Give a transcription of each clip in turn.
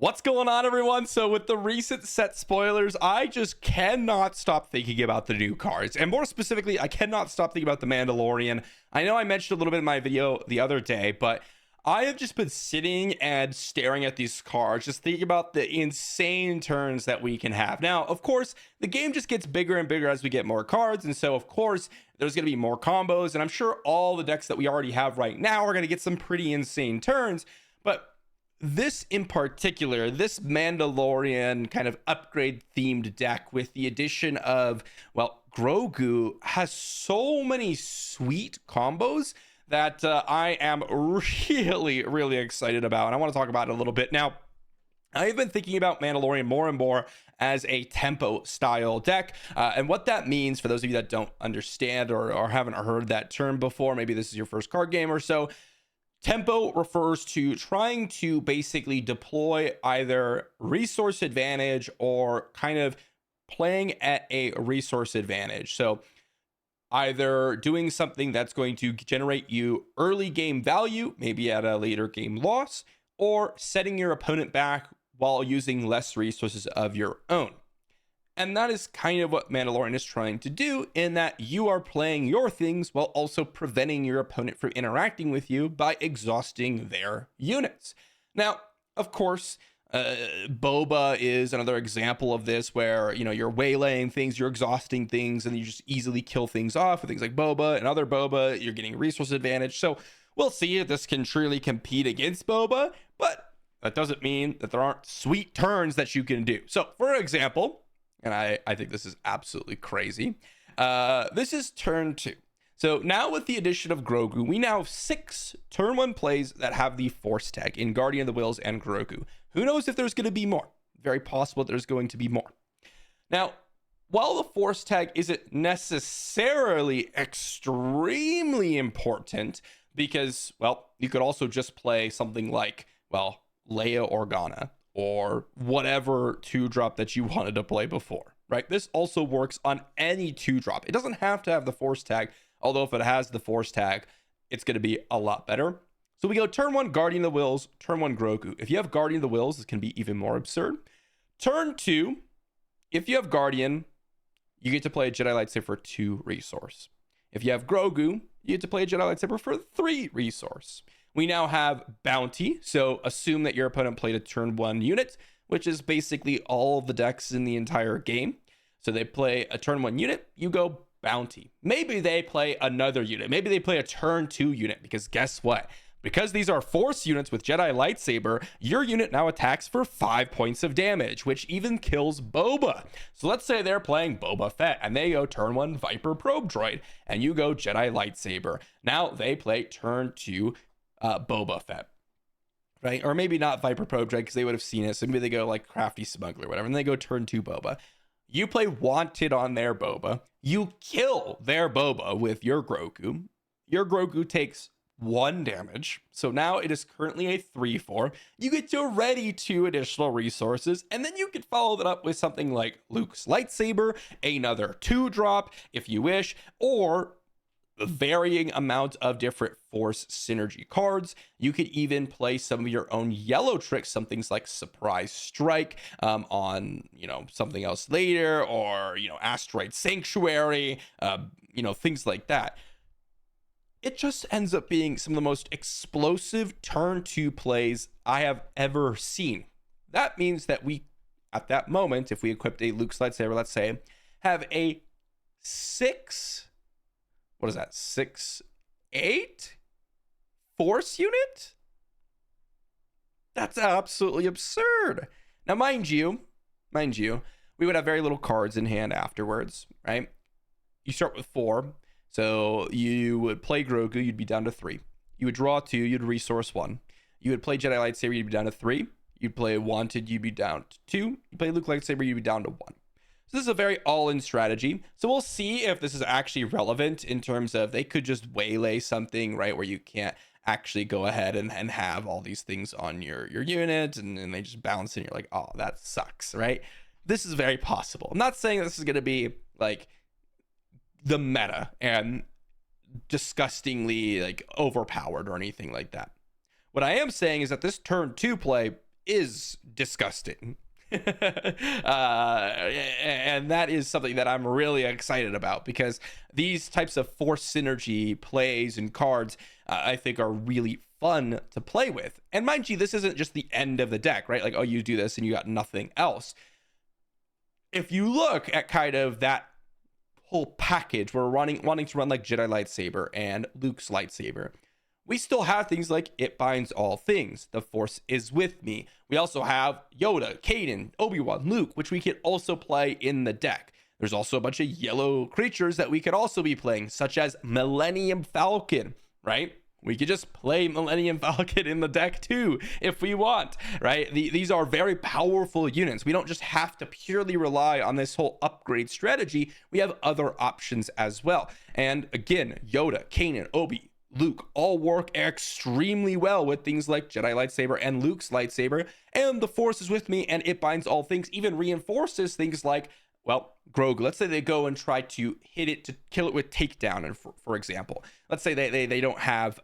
What's going on, everyone? So with the recent set spoilers, I just cannot stop thinking about the new cards. And more specifically, I cannot stop thinking about the Mandalorian. I know I mentioned a little bit in my video the other day, but I have just been sitting and staring at these cards, just thinking about the insane turns that we can have. Now, of course, the game just gets bigger and bigger as we get more cards. And so, of course, there's going to be more combos. And I'm sure all the decks that we already have right now are going to get some pretty insane turns. But this in particular, this Mandalorian kind of upgrade themed deck with the addition of, well, Grogu has so many sweet combos that I am really excited about. And I want to talk about it a little bit. Now, I've been thinking about Mandalorian more and more as a tempo style deck. And what that means for those of you that don't understand or haven't heard that term before, maybe this is your first card game or so. Tempo refers to trying to basically deploy either resource advantage or kind of playing at a resource advantage. So either doing something that's going to generate you early game value, maybe at a later game loss, or setting your opponent back while using less resources of your own. And that is kind of what Mandalorian is trying to do, in that you are playing your things while also preventing your opponent from interacting with you by exhausting their units. Now, of course, Boba is another example of this, where, you know, you're waylaying things, you're exhausting things, and you just easily kill things off with things like Boba and other Boba. You're getting resource advantage. So we'll see if this can truly compete against Boba, but that doesn't mean that there aren't sweet turns that you can do. So, for example, and I think this is absolutely crazy. This is turn 2. So now with the addition of Grogu, we now have 6 turn 1 plays that have the Force tag in Guardian of the Wills and Grogu. Who knows if there's going to be more? Very possible that there's going to be more. Now, while the Force tag isn't necessarily extremely important, because, well, you could also just play something like, well, Leia Organa, or whatever 2-drop that you wanted to play before, right? This also works on any 2-drop. It doesn't have to have the Force tag, although if it has the Force tag, it's going to be a lot better. So we go turn 1, Guardian of the Wills, turn 1, Grogu. If you have Guardian of the Wills, this can be even more absurd. Turn 2, if you have Guardian, you get to play a Jedi Lightsaber for 2 resource. If you have Grogu, you get to play a Jedi Lightsaber for 3 resource. We now have Bounty, so assume that your opponent played a turn 1 unit, which is basically all of the decks in the entire game. So they play a turn 1 unit, you go Bounty. Maybe they play another unit. Maybe they play a turn 2 unit, because guess what? Because these are Force units with Jedi Lightsaber, your unit now attacks for 5 points of damage, which even kills Boba. So let's say they're playing Boba Fett, and they go turn 1 Viper Probe Droid, and you go Jedi Lightsaber. Now they play turn 2 Boba Fett, right? Or maybe not Viper Probe Droid, because they would have seen it. So maybe they go like Crafty Smuggler or whatever, and they go turn 2 Boba. You play Wanted on their Boba. You kill their Boba with your Grogu. Your Grogu takes 1 damage. So now it is currently a 3/4. You get to ready 2 additional resources, and then you could follow that up with something like Luke's lightsaber, another 2-drop if you wish, or a varying amount of different Force synergy cards. You could even play some of your own yellow tricks, some things like Surprise Strike on, you know, something else later, or, you know, Asteroid Sanctuary, you know, things like that. It just ends up being some of the most explosive turn 2 plays I have ever seen. That means that we, at that moment, if we equipped a Luke's lightsaber, let's say, have a 6 8 Force unit? That's absolutely absurd. Now, mind you, we would have very little cards in hand afterwards, right? You start with 4. So you would play Grogu, you'd be down to 3. You would draw 2, you'd resource 1. You would play Jedi Lightsaber, you'd be down to 3. You'd play Wanted, you'd be down to 2. You play Luke Lightsaber, you'd be down to 1. So this is a very all-in strategy. So we'll see if this is actually relevant in terms of they could just waylay something, right, where you can't actually go ahead and have all these things on your unit, and they just bounce and you're like, oh, that sucks, right? This is very possible. I'm not saying this is going to be like the meta and disgustingly like overpowered or anything like that. What I am saying is that this turn 2 play is disgusting. And that is something that I'm really excited about, because these types of force synergy plays and cards I think are really fun to play with. And mind you, this isn't just the end of the deck, right? Like, oh, you do this and you got nothing else. If you look at kind of that whole package, we're wanting to run like Jedi lightsaber and Luke's lightsaber. We still have things like It Binds All Things, The Force Is With Me. We also have Yoda, Kaden, Obi-Wan, Luke, which we could also play in the deck. There's also a bunch of yellow creatures that we could also be playing, such as Millennium Falcon, right? We could just play Millennium Falcon in the deck too, if we want, right? These are very powerful units. We don't just have to purely rely on this whole upgrade strategy. We have other options as well. And again, Yoda, Kanan, Obi, Luke all work extremely well with things like Jedi lightsaber and Luke's lightsaber, and The Force Is With Me and It Binds All Things even reinforces things like, well, Grogu. Let's say they go and try to hit it to kill it with takedown, and for example, let's say they don't have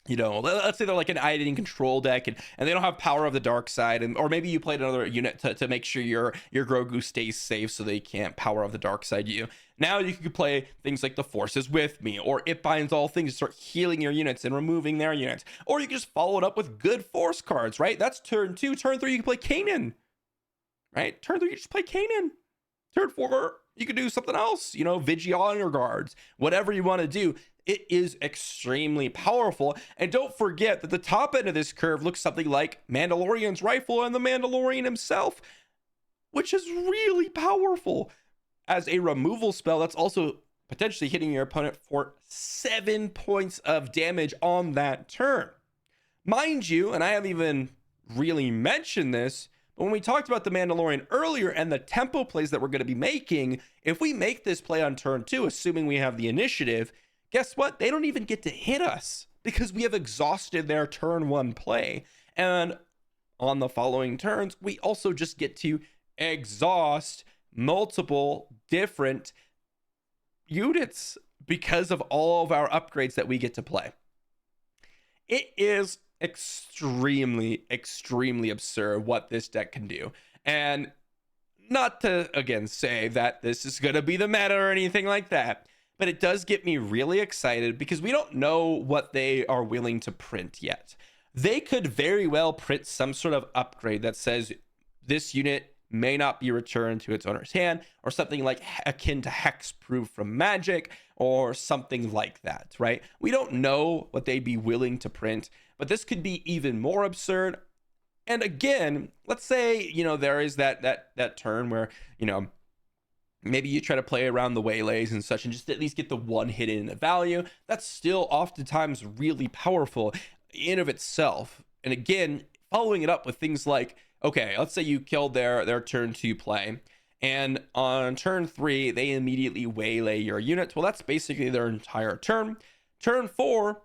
let's say they're like an item control deck and they don't have power of the dark side, and or maybe you played another unit to make sure your Grogu stays safe so they can't power of the dark side you. Now you can play things like The Force Is With Me or It Binds All Things to start healing your units and removing their units. Or you can just follow it up with good force cards, right? That's turn 2. Turn 3, you can play Kanan, right? Turn 3, you just play Kanan. Turn 4, you could do something else, Vigi Honor Guards, whatever you want to do. It is extremely powerful. And don't forget that the top end of this curve looks something like Mandalorian's rifle and the Mandalorian himself, which is really powerful. As a removal spell, that's also potentially hitting your opponent for 7 points of damage on that turn. Mind you, and I haven't even really mentioned this, but when we talked about the Mandalorian earlier and the tempo plays that we're going to be making, if we make this play on turn 2, assuming we have the initiative, guess what? They don't even get to hit us because we have exhausted their turn 1 play. And on the following turns, we also just get to exhaust multiple different units because of all of our upgrades that we get to play. It is extremely absurd what this deck can do. And not to again say that this is going to be the meta or anything like that, but it does get me really excited because we don't know what they are willing to print yet. They could very well print some sort of upgrade that says this unit may not be returned to its owner's hand, or something like akin to hexproof from Magic, or something like that, right? We don't know what they'd be willing to print, but this could be even more absurd. And again, let's say, there is that turn where, maybe you try to play around the waylays and such and just at least get the one hit in value. That's still oftentimes really powerful in of itself. And again, following it up with things like, okay, let's say you killed their turn 2 play, and on turn 3, they immediately waylay your units. Well, that's basically their entire turn. Turn 4,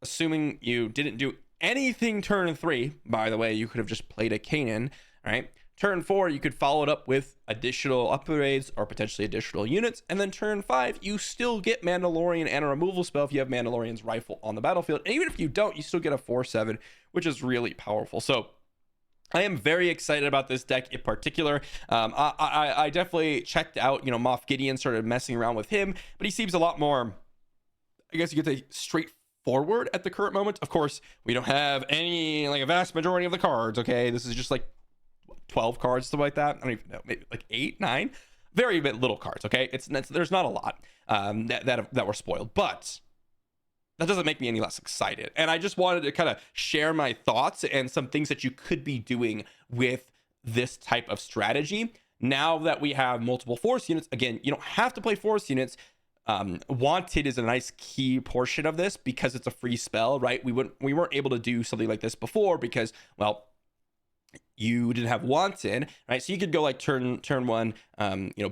assuming you didn't do anything turn 3, by the way, you could have just played a Kanan, right? Turn 4, you could follow it up with additional upgrades or potentially additional units. And then turn 5, you still get Mandalorian and a removal spell if you have Mandalorian's rifle on the battlefield. And even if you don't, you still get a 4/7, which is really powerful. So I am very excited about this deck in particular. I definitely checked out, Moff Gideon, started messing around with him, but he seems a lot more, I guess you could say, straightforward at the current moment. Of course, we don't have any, like a vast majority of the cards, okay? This is just like 12 cards, stuff like that. I don't even know, maybe like 8, 9. Very little cards, okay? There's not a lot that were spoiled, but that doesn't make me any less excited. And I just wanted to kind of share my thoughts and some things that you could be doing with this type of strategy. Now that we have multiple force units, again, you don't have to play force units. Wanted is a nice key portion of this because it's a free spell, right? We weren't able to do something like this before because, well, you didn't have Wanted, right? So you could go like turn 1,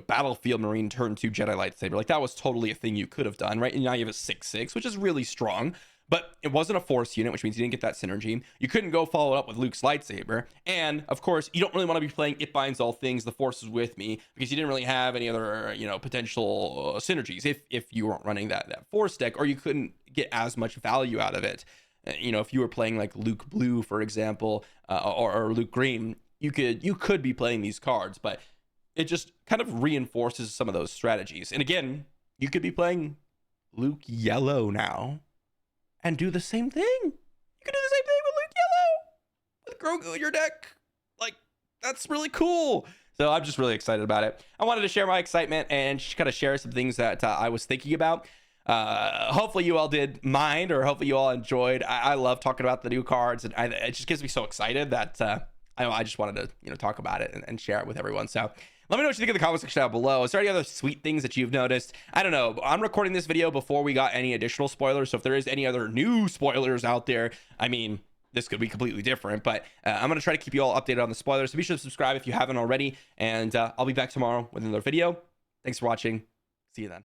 Battlefield Marine, turn 2 Jedi lightsaber. Like that was totally a thing you could have done, right? And now you have a 6/6, which is really strong, but it wasn't a force unit, which means you didn't get that synergy. You couldn't go follow it up with Luke's lightsaber. And of course, you don't really want to be playing It Binds All Things, The Force Is With Me, because you didn't really have any other, potential synergies if you weren't running that force deck, or you couldn't get as much value out of it. You know, if you were playing like Luke Blue, for example, or Luke Green, you could be playing these cards, but it just kind of reinforces some of those strategies. And again, you could be playing Luke Yellow now and do the same thing. You could do the same thing with Luke Yellow with Grogu in your deck. Like, that's really cool. So I'm just really excited about it. I wanted to share my excitement and just kind of share some things that I was thinking about. Hopefully you all did mind, or hopefully you all enjoyed. I love talking about the new cards, and it just gets me so excited that I just wanted to talk about it and share it with everyone. So let me know what you think in the comment section down below. Is there any other sweet things that you've noticed? I don't know. I'm recording this video before we got any additional spoilers, so if there is any other new spoilers out there, I mean, this could be completely different, but I'm going to try to keep you all updated on the spoilers. So be sure to subscribe if you haven't already, and I'll be back tomorrow with another video. Thanks for watching. See you then.